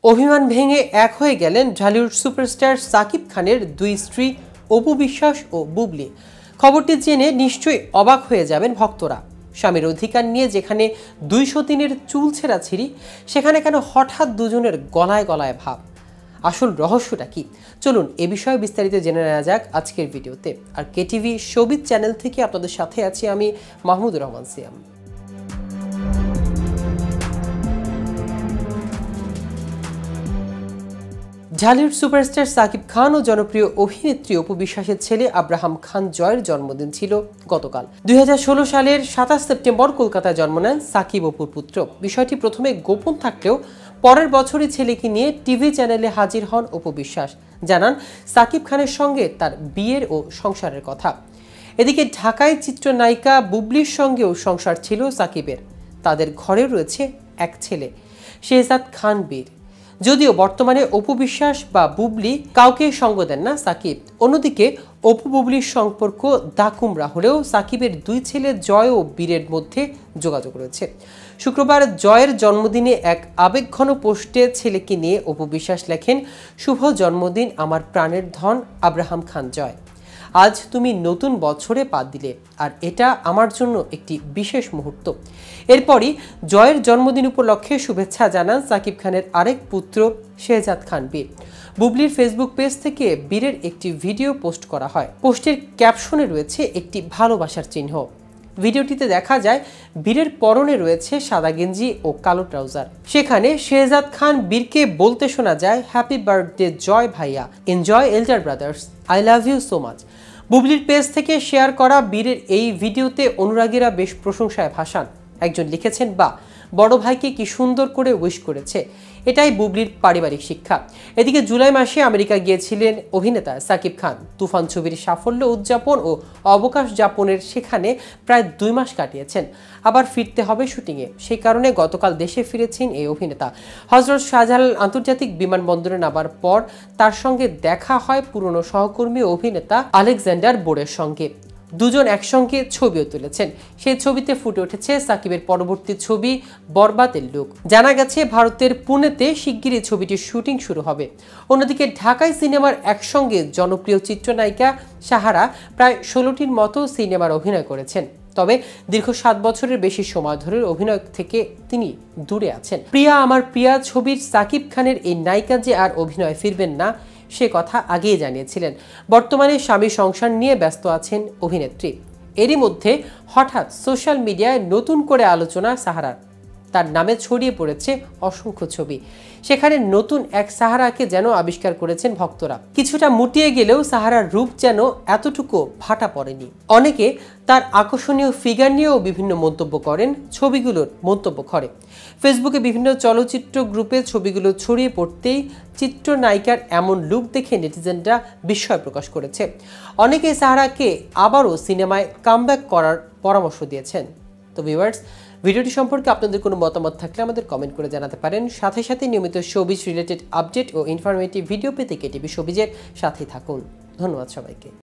অভিমান ভেঙে এক হয়ে গেলেন ঢালিউড সুপারস্টার সাকিব খানের দুই স্ত্রী অপু বিশ্বাস ও বুবলি। খবরটি জেনে নিশ্চয়ই অবাক হয়ে যাবেন ভক্তরা। স্বামীর অধিকার নিয়ে যেখানে 203-এর চুল ছেঁড়াছিঁড়ি, সেখানে কেন হঠাৎ দুজনের গলায় গলায় ভাব? আসল রহস্যটা কি? চলুন এ বিষয়ে বিস্তারিত জেনে নেওয়া যাক আজকের ভিডিওতে। আর কেটিভি শোবিজ চ্যানেল থেকে আপনাদের সাথে আছি আমি মাহমুদুর রহমান সিয়াম। ঢালিউড সুপারস্টার সাকিব খান ও জনপ্রিয় অভিনেত্রী অপু বিশ্বাসের ছেলে আব্রাহাম খান জয়ের জন্মদিন ছিল গতকাল। 2016 সালের 27 সেপ্টেম্বর কলকাতায় জন্ম নেন সাকিব অপুর পুত্র। বিষয়টি প্রথমে গোপন থাকলেও পরের বছরই ছেলেকে নিয়ে টিভি চ্যানেলে হাজির হন অপু বিশ্বাস। জানান সাকিব খানের সঙ্গে তার বিয়ের ও সংসারের কথা। এদিকে ঢাকায় চিত্রনায়িকা বুবলির সঙ্গেও সংসার ছিল সাকিবের। তাদের ঘরে রয়েছে এক ছেলে, শেহজাদ খান বীর। যদিও বর্তমানে অপু বিশ্বাস বা বুবলি কাউকে সঙ্গ দেন না সাকিব। অন্যদিকে অপু বুবলির সম্পর্ক দাকুমরা হলেও সাকিবের দুই ছেলে জয় ও বীরের মধ্যে যোগাযোগ রয়েছে। শুক্রবার জয়ের জন্মদিনে এক আবেগঘন পোস্টে ছেলেকে নিয়ে অপু বিশ্বাস লেখেন, শুভ জন্মদিন আমার প্রাণের ধন আব্রাহাম খান জয়। আজ তুমি নতুন বছরে পা দিলে, আর এটা আমার জন্য একটি বিশেষ মুহূর্ত। এরপরই জয়ের জন্মদিন উপলক্ষে শুভেচ্ছা জানান সাকিব খানের আরেক পুত্র শেহজাদ খান বীর। বুবলির ফেসবুক পেজ থেকে বীরের একটি ভিডিও পোস্ট করা হয়। পোস্টের ক্যাপশনে রয়েছে একটি ভালোবাসার চিহ্ন। ভিডিওটিতে দেখা যায় বীরের পরনে রয়েছে সাদা গেঞ্জি ও কালো ট্রাউজার। সেখানে শেহজাদ খান বীরকে বলতে শোনা যায়, হ্যাপি বার্থডে জয় ভাইয়া, enjoy elder brothers, I love you so much. বুবলির পেজ থেকে শেয়ার করা বীরের এই ভিডিওতে অনুরাগীরা বেশ প্রশংসায় ভাসান। একজন লিখেছেন, বা বড় ভাইকে কি সুন্দর করে উইশ করেছে, এটাই বুবলির পারিবারিক শিক্ষা। এদিকে জুলাই মাসে আমেরিকা গিয়েছিলেন অভিনেতা সাকিব খান। তুফান ছবির সাফল্য উদযাপন ও অবকাশ যাপনের সেখানে প্রায় 2 মাস কাটিয়েছেন। আবার ফিরতে হবে শুটিংয়ে, সেই কারণে গতকাল দেশে ফিরেছেন এই অভিনেতা। হযরত শাহজালাল আন্তর্জাতিক বিমানবন্দরে নামার পর তার সঙ্গে দেখা হয় পুরনো সহকর্মী অভিনেতা আলেকজান্ডার বোরের সঙ্গে। দুজন একসঙ্গে ছবিও তুলেছেন। সেই ছবিতে ফুটে উঠেছে সাকিবের পরবর্তী ছবি বরবাদের লুক। জানা গেছে ভারতের পুনেতে শিগগিরই ছবিটির শুটিং শুরু হবে। অন্যদিকে ঢাকায় সিনেমার একসঙ্গে জনপ্রিয় চিত্রনায়িকা সাহারা প্রায় 16টির মতো সিনেমার অভিনয় করেছেন। তবে দীর্ঘ 7 বছরের বেশি সময় ধরে অভিনয় থেকে তিনি দূরে আছেন। প্রিয়া আমার প্রিয়া ছবির সাকিব খানের এই নায়িকা যে আর অভিনয় ফিরবেন না, সে কথা আগেই জানিয়েছিলেন। বর্তমানে স্বামী সংসার নিয়ে ব্যস্ত আছেন অভিনেত্রী। এরই মধ্যে হঠাৎ সোশ্যাল মিডিয়ায় নতুন করে আলোচনা সাহারার। তার নামে ছড়িয়ে পড়েছে অসংখ্য ছবি। সেখানে নতুন এক সাহারাকে যেন আবিষ্কার করেছেন ভক্তরা। কিছুটা মুটিয়ে গেলেও সাহারার রূপ যেন এতটুকু ভাটা পড়েনি। অনেকে তার আকর্ষণীয় ফিগার নিয়েও বিভিন্ন মন্তব্য করেন ছবিগুলোর মন্তব্য ঘরে। ফেসবুকে বিভিন্ন চলচ্চিত্র গ্রুপে ছবিগুলো ছড়িয়ে পড়তেই চিত্রনায়িকার এমন লুক দেখে নেটিজেনরা বিস্ময় প্রকাশ করেছে। অনেকে সাহারাকে আবারও সিনেমায় কামব্যাক করার পরামর্শ দিয়েছেন। তো ভিউয়ার্স, ভিডিওটি সম্পর্কে আপনাদের কোনো মতামত থাকলে আমাদের কমেন্ট করে জানাতে পারেন। সাথে সাথে নিয়মিত শোবিজ রিলেটেড আপডেট ও ইনফরমেটিভ ভিডিও পেতে কেটিভি শোবিজের সাথেই থাকুন। ধন্যবাদ সবাইকে।